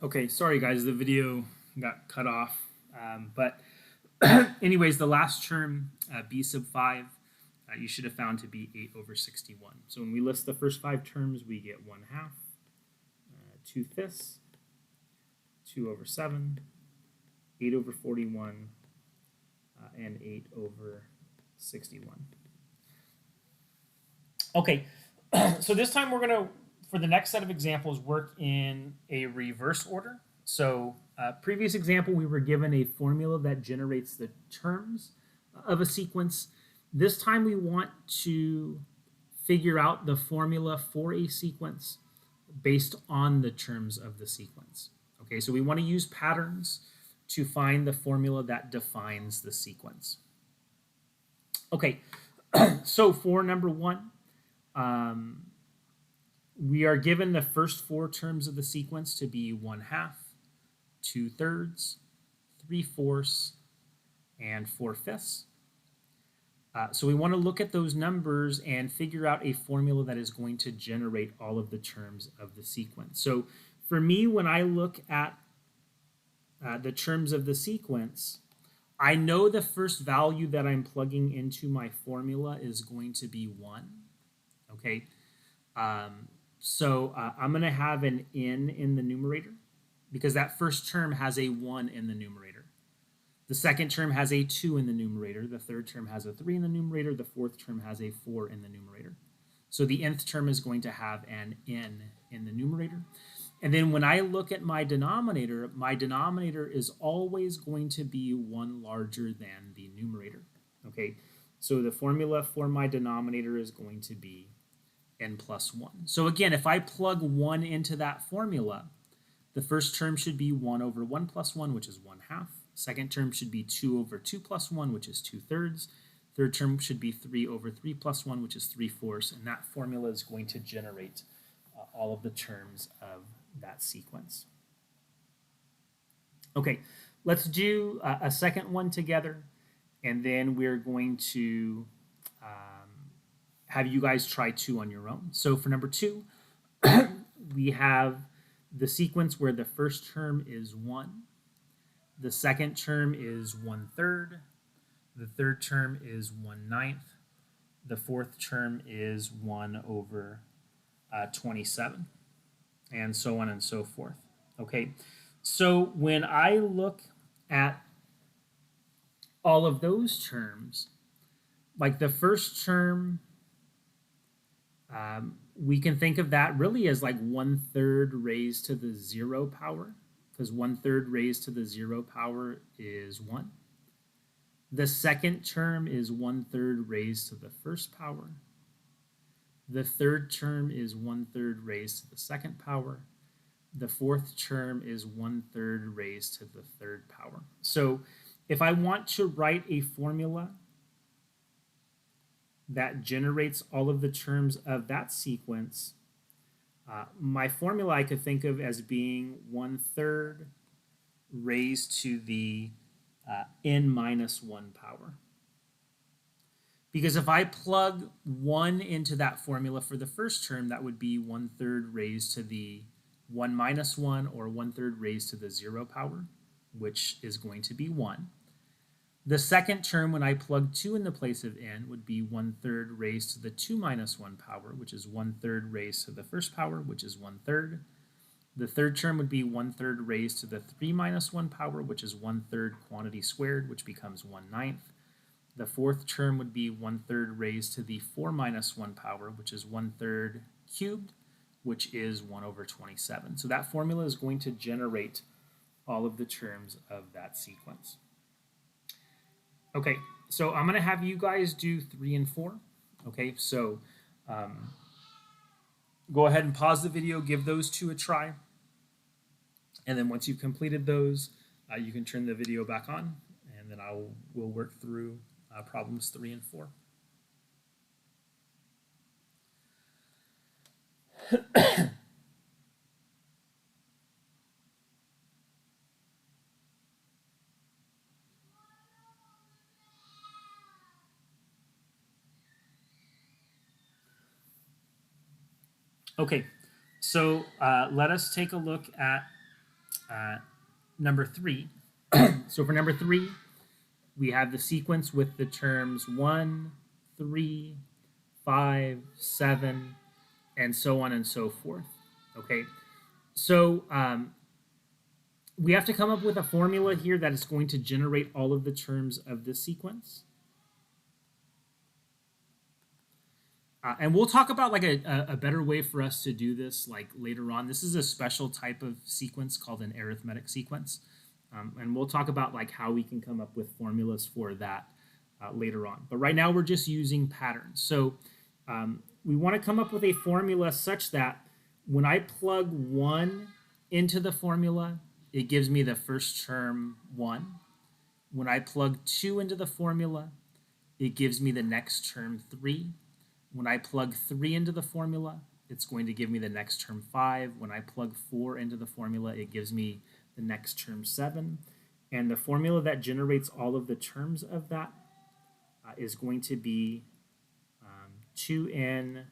Okay, sorry guys, the video got cut off. But anyways, the last term, b sub 5, you should have found to be 8 over 61. So when we list the first 5 terms, we get 1 half, 2 fifths, 2 over 7, 8 over 41, and 8 over 61. Okay, so this time we're going to, for the next set of examples, work in a reverse order. So previous example, we were given a formula that generates the terms of a sequence. This time we want to figure out the formula for a sequence based on the terms of the sequence. Okay, so we want to use patterns to find the formula that defines the sequence. Okay, so for number 1, we are given the first 4 terms of the sequence to be 1 half, 2 thirds, 3 fourths, and 4 fifths. So we want to look at those numbers and figure out a formula that is going to generate all of the terms of the sequence. So for me, when I look at the terms of the sequence, I know the first value that I'm plugging into my formula is going to be 1. Okay, so I'm going to have an n in the numerator because that first term has a 1 in the numerator. The second term has a 2 in the numerator. The third term has a 3 in the numerator. The fourth term has a 4 in the numerator. So the nth term is going to have an n in the numerator. And then when I look at my denominator is always going to be 1 larger than the numerator. Okay, so the formula for my denominator is going to be n plus 1. So again, if I plug 1 into that formula, the first term should be 1 over 1 plus 1, which is 1 half. Second term should be 2 over 2 plus 1, which is 2 thirds. Third term should be 3 over 3 plus 1, which is 3 fourths. And that formula is going to generate all of the terms of that sequence. Okay, let's do a second one together. And then we're going to have you guys try 2 on your own. So for number 2, we have the sequence where the first term is 1. The second term is 1/3. The third term is 1/9. The fourth term is 1 over 27, and so on and so forth. Okay, so when I look at all of those terms, like the first term, we can think of that really as like 1/3 raised to the 0 power, because 1/3 raised to the 0 power is 1. The second term is 1/3 raised to the first power. The third term is 1/3 raised to the second power. The fourth term is 1/3 raised to the third power. So if I want to write a formula that generates all of the terms of that sequence, my formula I could think of as being 1/3 raised to the n minus 1 power. Because if I plug 1 into that formula for the first term, that would be 1/3 raised to the 1 minus 1, or 1/3 raised to the 0 power, which is going to be 1. The second term, when I plug 2 in the place of n, would be 1/3 raised to the 2 minus 1 power, which is 1/3 raised to the first power, which is 1/3. The third term would be 1/3 raised to the 3 minus 1 power, which is 1/3 quantity squared, which becomes 1/9. The fourth term would be 1/3 raised to the 4 minus 1 power, which is 1/3 cubed, which is 1 over 27. So that formula is going to generate all of the terms of that sequence. Okay, so I'm going to have you guys do 3 and 4. Okay, so go ahead and pause the video, give those 2 a try. And then once you've completed those, you can turn the video back on, and then we'll work through problems 3 and 4. Okay, so let us take a look at number 3. So for number 3, we have the sequence with the terms 1, 3, 5, 7, and so on and so forth. Okay, so we have to come up with a formula here that is going to generate all of the terms of this sequence. And we'll talk about like a better way for us to do this like later on. This is a special type of sequence called an arithmetic sequence. And we'll talk about like how we can come up with formulas for that later on. But right now we're just using patterns. So we want to come up with a formula such that when I plug 1 into the formula, it gives me the first term 1. When I plug 2 into the formula, it gives me the next term 3. When I plug 3 into the formula, it's going to give me the next term 5. When I plug 4 into the formula, it gives me the next term 7. And the formula that generates all of the terms of that is going to be 2n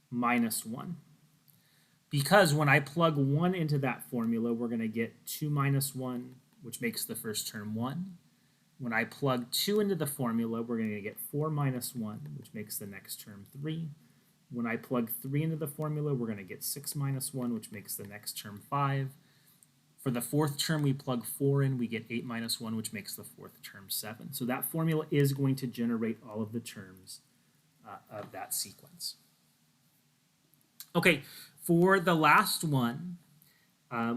minus 1. Because when I plug 1 into that formula, we're going to get 2 minus 1, which makes the first term 1. When I plug 2 into the formula, we're going to get 4 minus 1, which makes the next term 3. When I plug 3 into the formula, we're going to get 6 minus 1, which makes the next term 5. For the fourth term, we plug 4 in, we get 8 minus 1, which makes the fourth term 7. So that formula is going to generate all of the terms of that sequence. Okay, for the last one,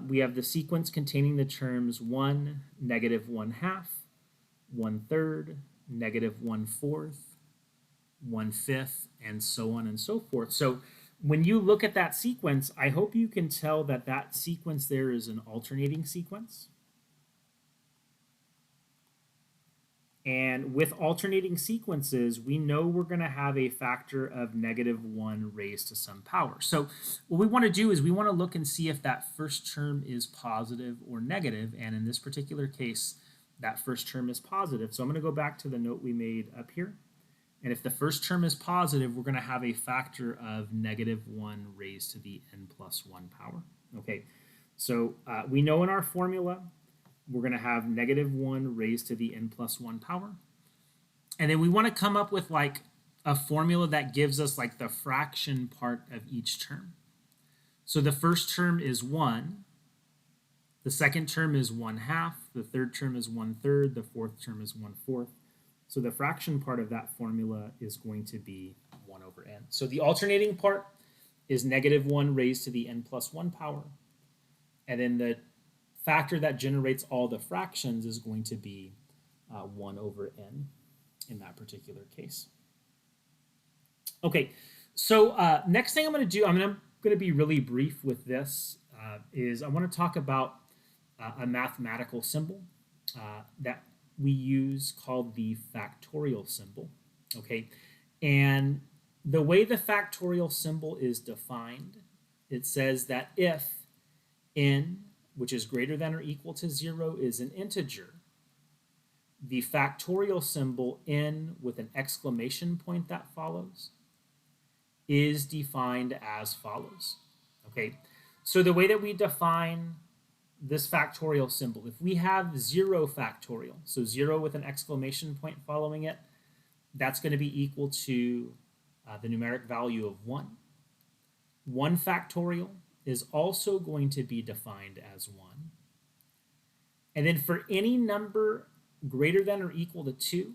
we have the sequence containing the terms 1, negative 1/2, 1/3, negative 1/4, 1/5, and so on and so forth. So when you look at that sequence, I hope you can tell that that sequence there is an alternating sequence. And with alternating sequences, we know we're going to have a factor of negative 1 raised to some power. So what we want to do is we want to look and see if that first term is positive or negative. And in this particular case, that first term is positive. So I'm going to go back to the note we made up here. And if the first term is positive, we're going to have a factor of negative 1 raised to the n plus 1 power. Okay, so we know in our formula, we're going to have negative 1 raised to the n plus 1 power. And then we want to come up with like a formula that gives us like the fraction part of each term. So the first term is 1. The second term is 1/2. The third term is 1/3. The fourth term is 1/4. So the fraction part of that formula is going to be 1 over n. So the alternating part is negative 1 raised to the n plus 1 power. And then the factor that generates all the fractions is going to be 1 over n in that particular case. Okay, so next thing I'm going to do, I'm going to be really brief with this, is I want to talk about a mathematical symbol that we use called the factorial symbol. Okay, and the way the factorial symbol is defined, it says that if n, which is greater than or equal to 0, is an integer, the factorial symbol n with an exclamation point that follows is defined as follows. Okay, so the way that we define this factorial symbol, if we have 0 factorial, so 0 with an exclamation point following it, that's going to be equal to the numeric value of 1. 1 factorial is also going to be defined as 1. And then for any number greater than or equal to 2,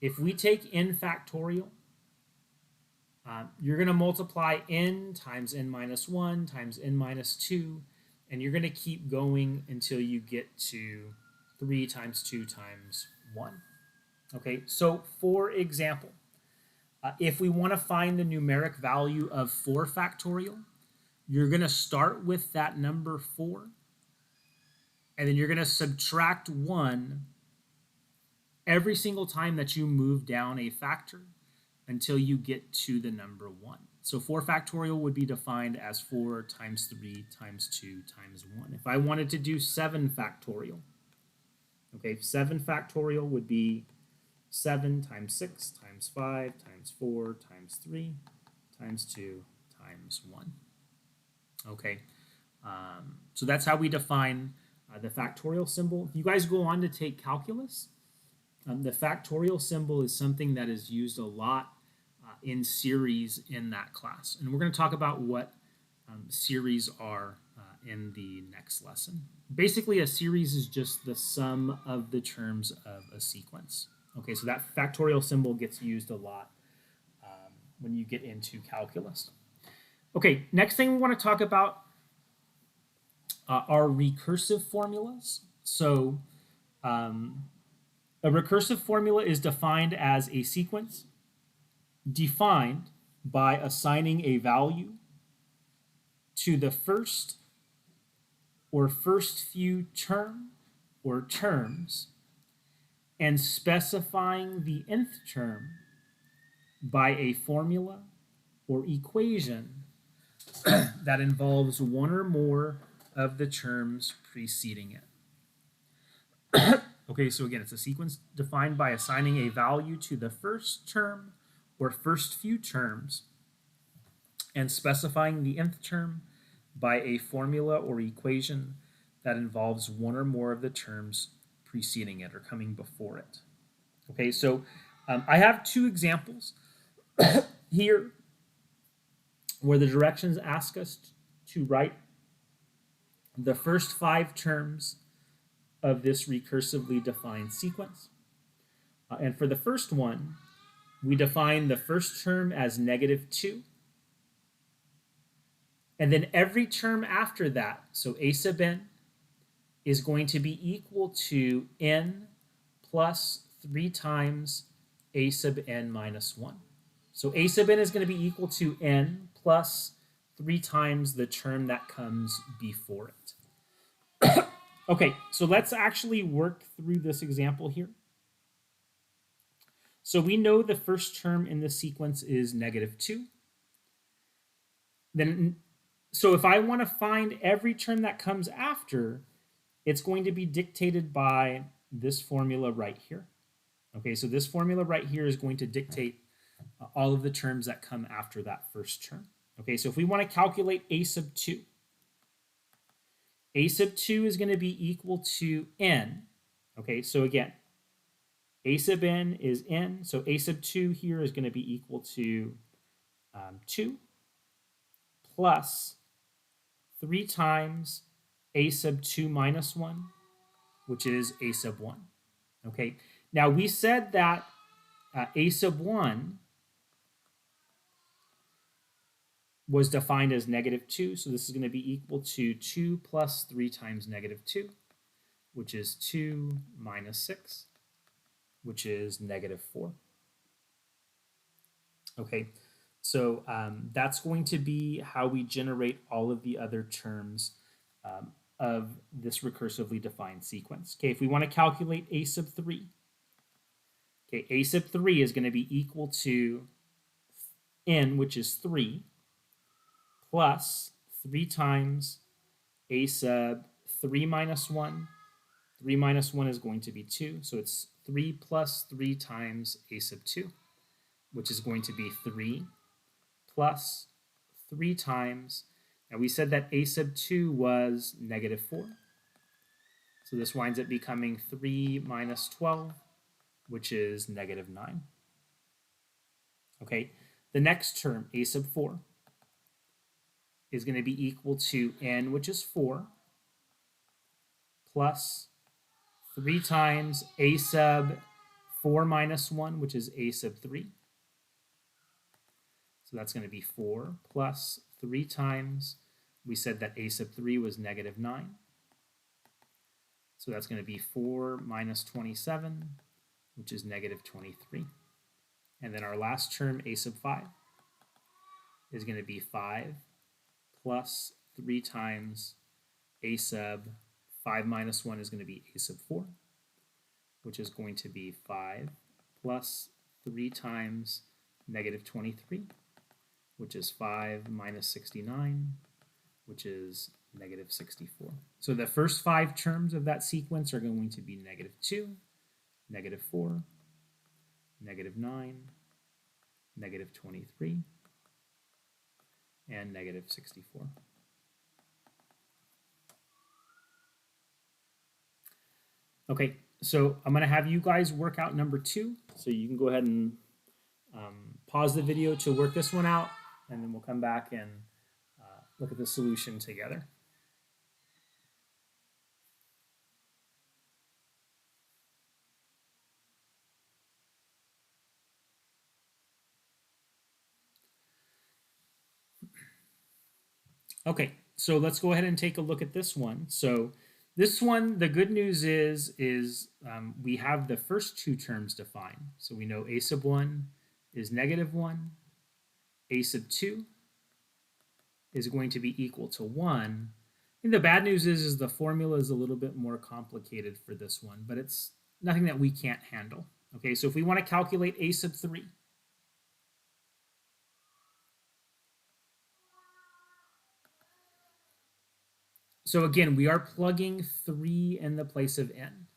if we take n factorial, you're going to multiply n times n minus 1 times n minus 2, and you're going to keep going until you get to 3 times 2 times 1. Okay, so for example, if we want to find the numeric value of 4 factorial, you're going to start with that number 4, and then you're going to subtract 1 every single time that you move down a factor until you get to the number 1. So 4 factorial would be defined as 4 times 3 times 2 times 1. If I wanted to do 7 factorial, okay, 7 factorial would be 7 times 6 times 5 times 4 times 3 times 2 times 1. Okay, So that's how we define the factorial symbol. If you guys go on to take calculus, the factorial symbol is something that is used a lot in series in that class. And we're going to talk about what series are in the next lesson. Basically, a series is just the sum of the terms of a sequence. Okay, so that factorial symbol gets used a lot when you get into calculus. Okay, next thing we want to talk about are recursive formulas. So a recursive formula is defined as a sequence defined by assigning a value to the first or first few term or terms and specifying the nth term by a formula or equation that involves one or more of the terms preceding it. Okay, so again, it's a sequence defined by assigning a value to the first term or first few terms and specifying the nth term by a formula or equation that involves one or more of the terms preceding it or coming before it. Okay, so I have two examples here where the directions ask us to write the first 5 terms of this recursively defined sequence. And for the first one, we define the first term as -2. And then every term after that, so a sub n, is going to be equal to n plus 3 times a sub n minus 1. So a sub n is going to be equal to n plus 3 times the term that comes before it. Okay, so let's actually work through this example here. So we know the first term in the sequence is -2. Then, so if I want to find every term that comes after, it's going to be dictated by this formula right here. Okay, so this formula right here is going to dictate all of the terms that come after that first term. Okay, so if we want to calculate a sub 2, a sub 2 is going to be equal to n. Okay, so again, a sub n is n, so a sub 2 here is going to be equal to 2 plus 3 times a sub 2 minus 1, which is a sub 1. Okay, now we said that a sub 1 was defined as -2, so this is going to be equal to 2 plus 3 times -2, which is 2 minus 6, which is -4. Okay, so that's going to be how we generate all of the other terms of this recursively defined sequence. Okay, if we want to calculate a sub 3, okay, a sub 3 is going to be equal to n, which is 3, plus 3 times a sub 3 minus 1. 3 minus 1 is going to be 2, so it's 3 plus 3 times a sub 2, which is going to be 3 plus 3 times, now we said that a sub 2 was -4, so this winds up becoming 3 minus 12, which is -9. Okay, the next term, a sub 4, is going to be equal to n, which is 4, plus 3 times a sub 4 minus 1, which is a sub 3. So that's going to be 4 plus 3 times, we said that a sub 3 was -9. So that's going to be 4 minus 27, which is -23. And then our last term, a sub 5, is going to be 5 plus 3 times a sub 5 minus 1 is going to be a sub 4, which is going to be 5 plus 3 times -23, which is 5 minus 69, which is -64. So the first 5 terms of that sequence are going to be -2, -4, -9, -23, and -64. Okay, so I'm going to have you guys work out number 2. So you can go ahead and pause the video to work this one out, and then we'll come back and look at the solution together. Okay, so let's go ahead and take a look at this one. So this one, the good news is we have the first 2 terms defined. So we know a sub 1 is -1, a sub 2 is going to be equal to 1. And the bad news is the formula is a little bit more complicated for this one, but it's nothing that we can't handle. Okay, so if we want to calculate a sub 3, so again, we are plugging 3 in the place of n.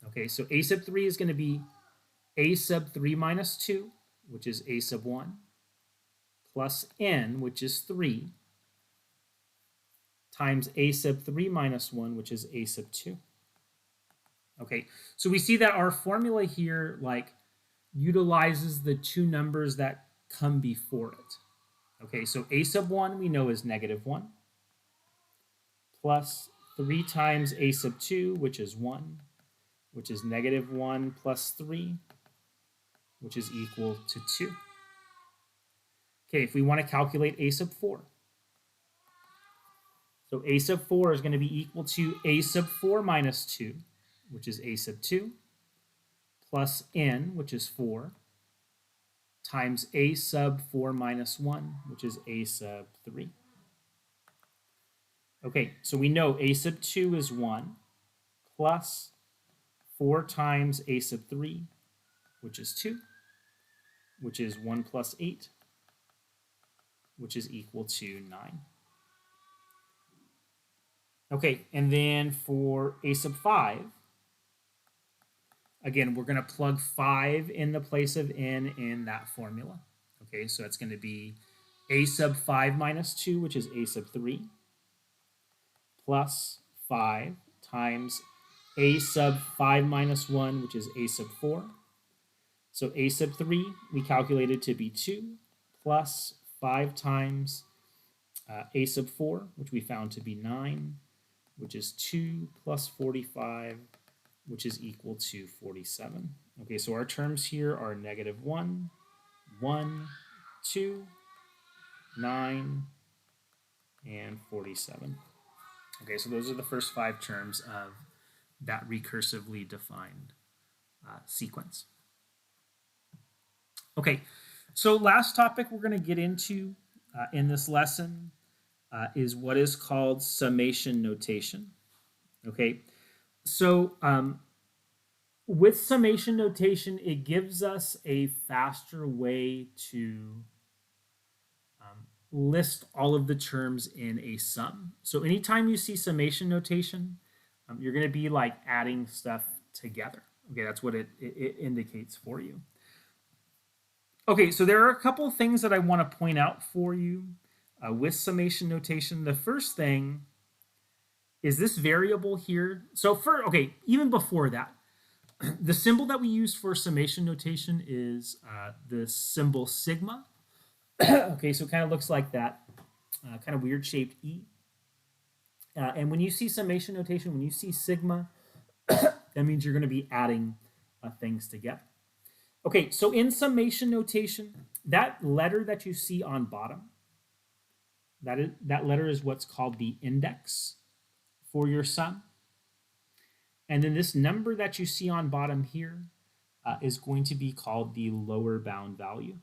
Okay, so a sub 3 is going to be a sub 3 minus 2, which is a sub 1, plus n, which is 3, times a sub 3 minus 1, which is a sub 2. Okay, so we see that our formula here like utilizes the 2 numbers that come before it. Okay, so a sub 1 we know is -1, plus 3 times a sub 2, which is 1, which is -1 plus 3, which is equal to 2. Okay, if we want to calculate a sub 4, so a sub 4 is going to be equal to a sub 4 minus 2, which is a sub 2, plus n, which is 4, times a sub 4 minus 1, which is a sub 3. Okay, so we know a sub 2 is 1, plus 4 times a sub 3, which is 2, which is 1 plus 8, which is equal to 9. Okay, and then for a sub 5, again, we're going to plug 5 in the place of n in that formula. Okay, so it's going to be a sub 5 minus 2, which is a sub 3, plus 5 times a sub 5 minus 1, which is a sub 4. So a sub 3 we calculated to be 2, plus 5 times a sub 4, which we found to be 9, which is 2 plus 45, which is equal to 47. Okay, so our terms here are -1, 1, 2, 9, and 47. Okay, so those are the first 5 terms of that recursively defined sequence. Okay, so last topic we're going to get into in this lesson is what is called summation notation. Okay, so with summation notation, it gives us a faster way to list all of the terms in a sum. So anytime you see summation notation, you're going to be like adding stuff together. Okay, that's what it indicates for you. Okay, so there are a couple things that I want to point out for you with summation notation. The first thing is this variable here. So even before that, the symbol that we use for summation notation is the symbol sigma. Okay, so it kind of looks like that kind of weird shaped E. And when you see summation notation, when you see sigma, that means you're going to be adding things together. Okay, so in summation notation, that letter that you see on bottom, that letter is what's called the index for your sum. And then this number that you see on bottom here is going to be called the lower bound value.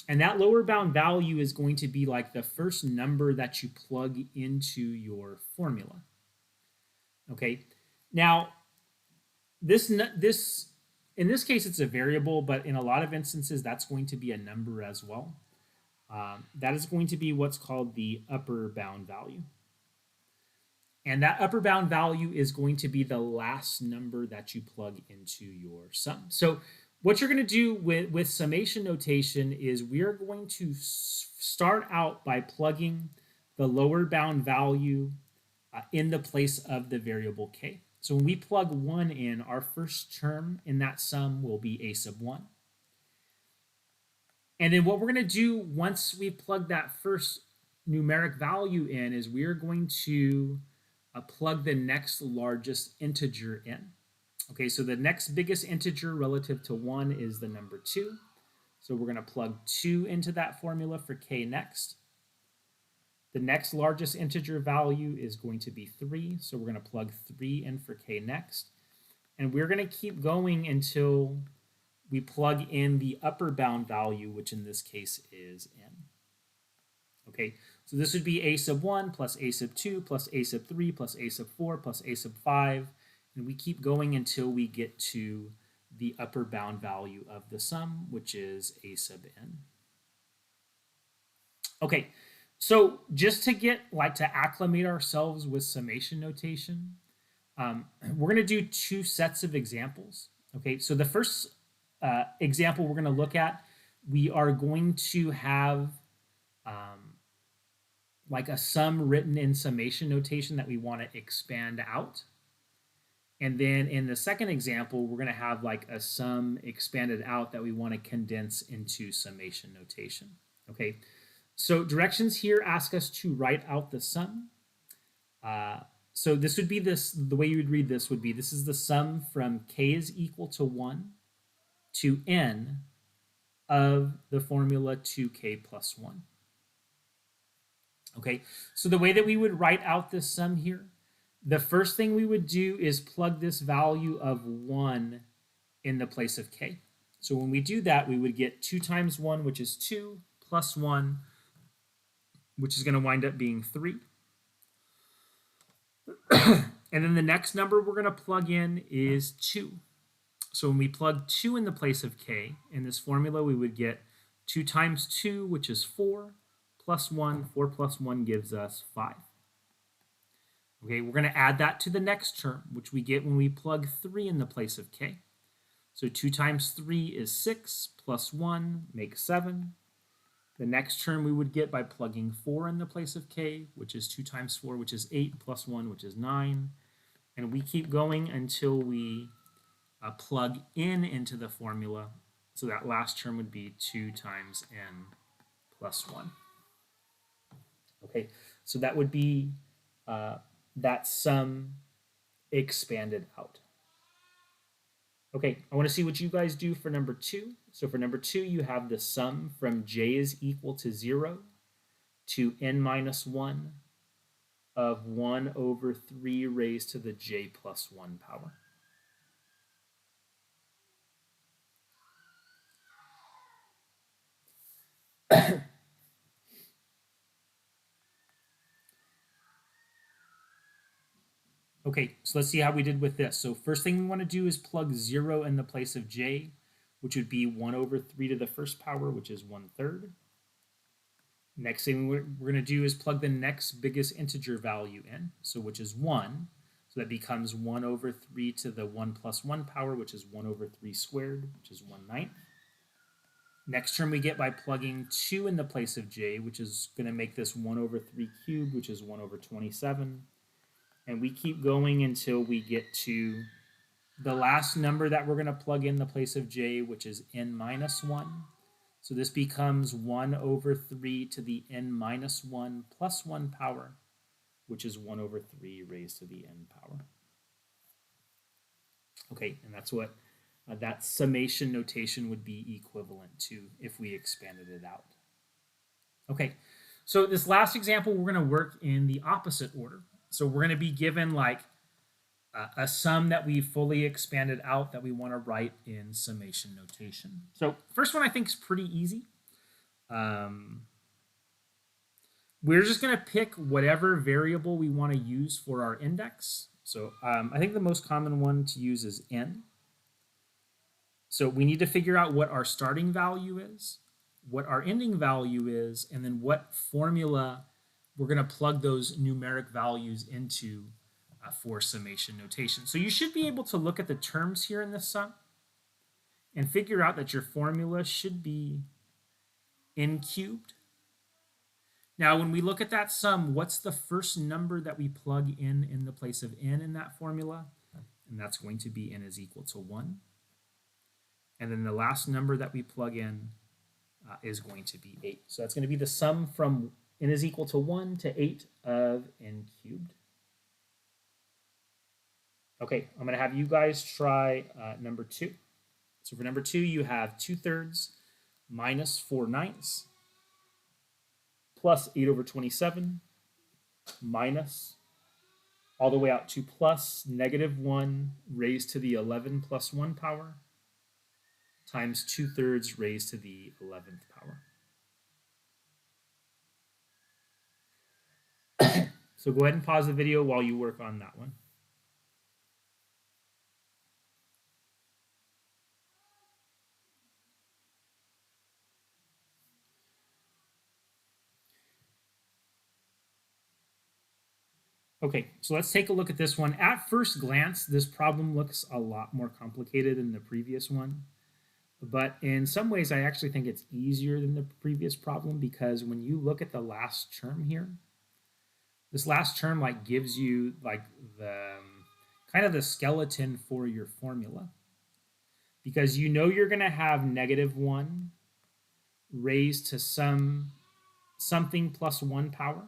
And that lower bound value is going to be like the first number that you plug into your formula. Okay, now in this case it's a variable, but in a lot of instances that's going to be a number as well. That is going to be what's called the upper bound value. And that upper bound value is going to be the last number that you plug into your sum. So what you're going to do with summation notation is we're going to start out by plugging the lower bound value in the place of the variable k. So when we plug 1 in, our first term in that sum will be a sub 1. And then what we're going to do once we plug that first numeric value in is we're going to plug the next largest integer in. Okay, so the next biggest integer relative to 1 is the number 2. So we're going to plug 2 into that formula for k next. The next largest integer value is going to be 3. So we're going to plug 3 in for k next. And we're going to keep going until we plug in the upper bound value, which in this case is n. Okay, so this would be a sub 1 plus a sub 2 plus a sub 3 plus a sub 4 plus a sub 5. And we keep going until we get to the upper bound value of the sum, which is a sub n. Okay, so just to acclimate ourselves with summation notation, we're going to do two sets of examples. Okay, so the first example we're going to look at, we are going to have like a sum written in summation notation that we want to expand out. And then in the second example, we're going to have like a sum expanded out that we want to condense into summation notation. Okay, so directions here ask us to write out the sum. So this would be the way you would read this would be, this is the sum from k is equal to 1 to n of the formula 2k plus 1. Okay, so the way that we would write out this sum here, the first thing we would do is plug this value of 1 in the place of k. So when we do that, we would get 2 times 1, which is 2, plus 1, which is going to wind up being 3. And then the next number we're going to plug in is 2. So when we plug 2 in the place of k, in this formula, we would get 2 times 2, which is 4, plus 1. 4 plus 1 gives us 5. Okay, we're going to add that to the next term, which we get when we plug 3 in the place of k. So 2 times 3 is 6, plus 1 makes 7. The next term we would get by plugging 4 in the place of k, which is 2 times 4, which is 8, plus 1, which is 9. And we keep going until we plug n into the formula. So that last term would be 2 times n plus 1. Okay, so that would be that sum expanded out. Okay, I want to see what you guys do for number 2. So for number 2, you have the sum from j is equal to 0 to n minus 1 of 1 over 3 raised to the j plus 1 power. Okay, so let's see how we did with this. So first thing we want to do is plug 0 in the place of j, which would be 1 over 3 to the first power, which is 1/3. Next thing we're going to do is plug the next biggest integer value in, so which is 1. So that becomes 1 over 3 to the 1 plus 1 power, which is 1 over 3 squared, which is 1/9. Next term we get by plugging 2 in the place of j, which is going to make this 1 over 3 cubed, which is 1 over 27. And we keep going until we get to the last number that we're going to plug in the place of j, which is n minus 1. So this becomes 1 over 3 to the n minus 1 plus 1 power, which is 1 over 3 raised to the n power. Okay, and that's what that summation notation would be equivalent to if we expanded it out. Okay, so this last example, we're going to work in the opposite order. So we're going to be given like a sum that we fully expanded out that we want to write in summation notation. So first one I think is pretty easy. We're just going to pick whatever variable we want to use for our index. So I think the most common one to use is n. So we need to figure out what our starting value is, what our ending value is, and then what formula we're going to plug those numeric values into for summation notation. So you should be able to look at the terms here in this sum and figure out that your formula should be n cubed. Now, when we look at that sum, what's the first number that we plug in the place of n in that formula? And that's going to be n is equal to 1. And then the last number that we plug in is going to be 8. So that's going to be the sum from n is equal to 1 to 8 of n cubed. Okay, I'm going to have you guys try number 2. So for number 2, you have 2/3 minus 4/9 plus 8 over 27 minus all the way out to plus -1 raised to the 11 plus 1 power times 2/3 raised to the 11th power. So go ahead and pause the video while you work on that one. Okay, so let's take a look at this one. At first glance, this problem looks a lot more complicated than the previous one. But in some ways, I actually think it's easier than the previous problem because when you look at the last term here, this last term like gives you like the kind of the skeleton for your formula. Because you know you're going to have -1 raised to something plus 1 power.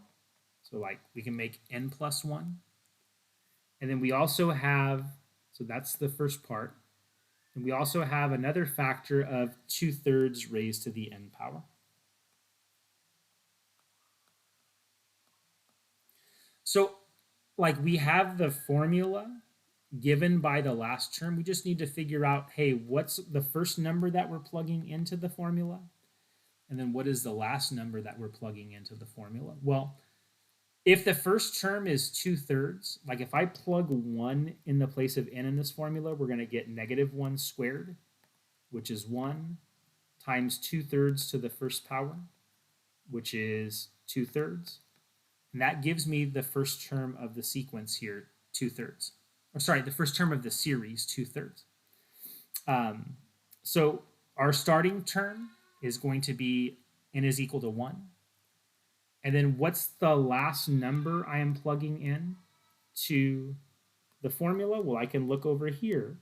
So like we can make n plus 1. And then we also have, so that's the first part. And we also have another factor of 2/3 raised to the n power. So like we have the formula given by the last term. We just need to figure out, hey, what's the first number that we're plugging into the formula? And then what is the last number that we're plugging into the formula? Well, if the first term is 2/3, like if I plug 1 in the place of n in this formula, we're going to get -1 squared, which is 1, times 2/3 to the first power, which is 2/3. And that gives me the first term of the sequence here, 2/3. Or sorry, the first term of the series, 2/3. So our starting term is going to be n is equal to 1. And then what's the last number I am plugging in to the formula? Well, I can look over here.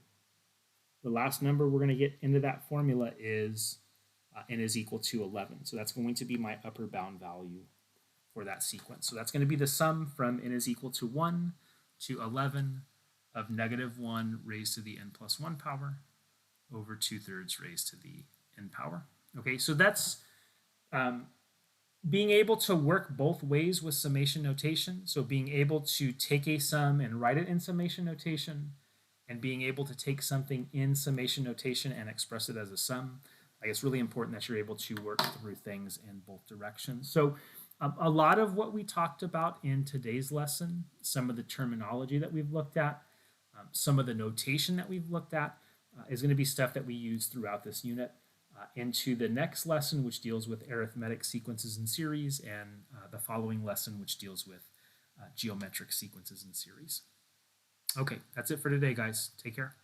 The last number we're going to get into that formula is n is equal to 11. So that's going to be my upper bound value for that sequence. So that's going to be the sum from n is equal to 1 to 11 of -1 raised to the n plus 1 power over 2/3 raised to the n power. Okay, so that's being able to work both ways with summation notation. So being able to take a sum and write it in summation notation, and being able to take something in summation notation and express it as a sum. Like it's really important that you're able to work through things in both directions. So a lot of what we talked about in today's lesson, some of the terminology that we've looked at, some of the notation that we've looked at is going to be stuff that we use throughout this unit. Into the next lesson, which deals with arithmetic sequences and series, and the following lesson, which deals with geometric sequences and series. Okay, that's it for today, guys. Take care.